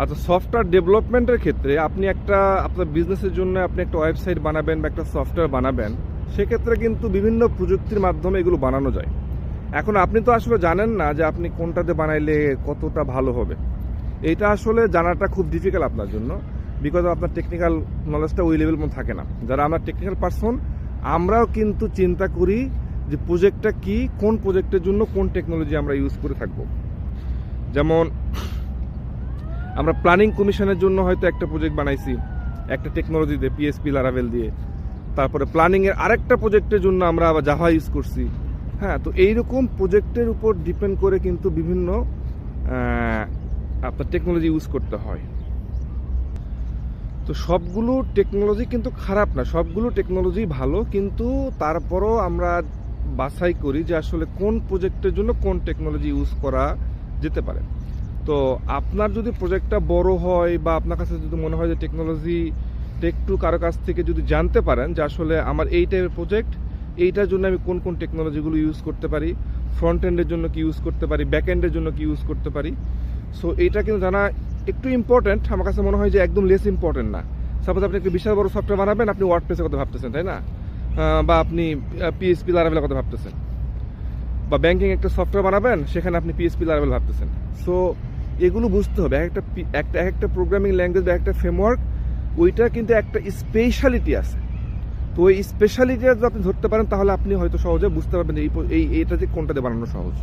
আচ্ছা, সফটওয়্যার ডেভেলপমেন্টের ক্ষেত্রে আপনি আপনার বিজনেসের জন্য আপনি একটা ওয়েবসাইট বানাবেন বা একটা সফটওয়্যার বানাবেন, সেক্ষেত্রে কিন্তু বিভিন্ন প্রযুক্তির মাধ্যমে এগুলো বানানো যায়। এখন আপনি তো আসলে জানেন না যে আপনি কোনটাতে বানাইলে কতটা ভালো হবে। এটা আসলে জানাটা খুব ডিফিকাল্ট আপনার জন্য, বিকজ আপনার টেকনিক্যাল নলেজটা ওই লেভেল মতো থাকে না। যারা আমরা টেকনিক্যাল পার্সন, আমরাও কিন্তু চিন্তা করি যে প্রজেক্টটা কি, কোন প্রজেক্টের জন্য কোন টেকনোলজি আমরা ইউজ করে থাকবো। যেমন আমরা প্ল্যানিং কমিশনের জন্য হয়তো একটা প্রজেক্ট বানাইছি একটা টেকনোলজি দিয়ে, পিএসপি লারাভেল দিয়ে। তারপরে প্ল্যানিংয়ের আরেকটা প্রজেক্টের জন্য আমরা আবার জাভা ইউজ করছি। হ্যাঁ, তো এইরকম প্রজেক্টের উপর ডিপেন্ড করে কিন্তু বিভিন্ন আপনার টেকনোলজি ইউজ করতে হয়। তো সবগুলো টেকনোলজি কিন্তু খারাপ না, সবগুলো টেকনোলজি ভালো, কিন্তু তারপরও আমরা বাছাই করি যে আসলে কোন প্রজেক্টের জন্য কোন টেকনোলজি ইউজ করা যেতে পারে। তো আপনার যদি প্রজেক্টটা বড় হয় বা আপনার কাছে যদি মনে হয় যে টেকনোলজি একটু কারো কাছ থেকে যদি জানতে পারেন যে আসলে আমার এই টাইপের প্রজেক্ট, এইটার জন্য আমি কোন কোন টেকনোলজিগুলো ইউজ করতে পারি, ফ্রন্ট এন্ডের জন্য কি ইউজ করতে পারি, ব্যাক এন্ডের জন্য কি ইউজ করতে পারি। সো এইটা কিন্তু জানা একটু ইম্পর্টেন্ট। আমার কাছে মনে হয় যে একদম লেস ইম্পর্টেন্ট না। সাপোজ আপনি একটা বিশাল বড় সফটওয়্যার বানাবেন, আপনি ওয়ার্ডপ্রেসের কথা ভাবতেছেন, তাই না? বা আপনি পিএসপি লারাভেলের কথা ভাবতেছেন, বা ব্যাংকিং একটা সফটওয়্যার বানাবেন, সেখানে আপনি পিএসপি লারাভেল ভাবতেছেন। সো এগুলো বুঝতে হবে, একটা প্রোগ্রামিং ল্যাঙ্গুয়েজ বা একটা ফ্রেমওয়ার্ক, ওইটা কিন্তু একটা স্পেশালিটি আছে। তো ওই স্পেশালিটিটা যদি আপনি ধরতে পারেন, তাহলে আপনি হয়তো সহজে বুঝতে পারবেন যে এইটা যে কোনটাতে বানানো সহজ।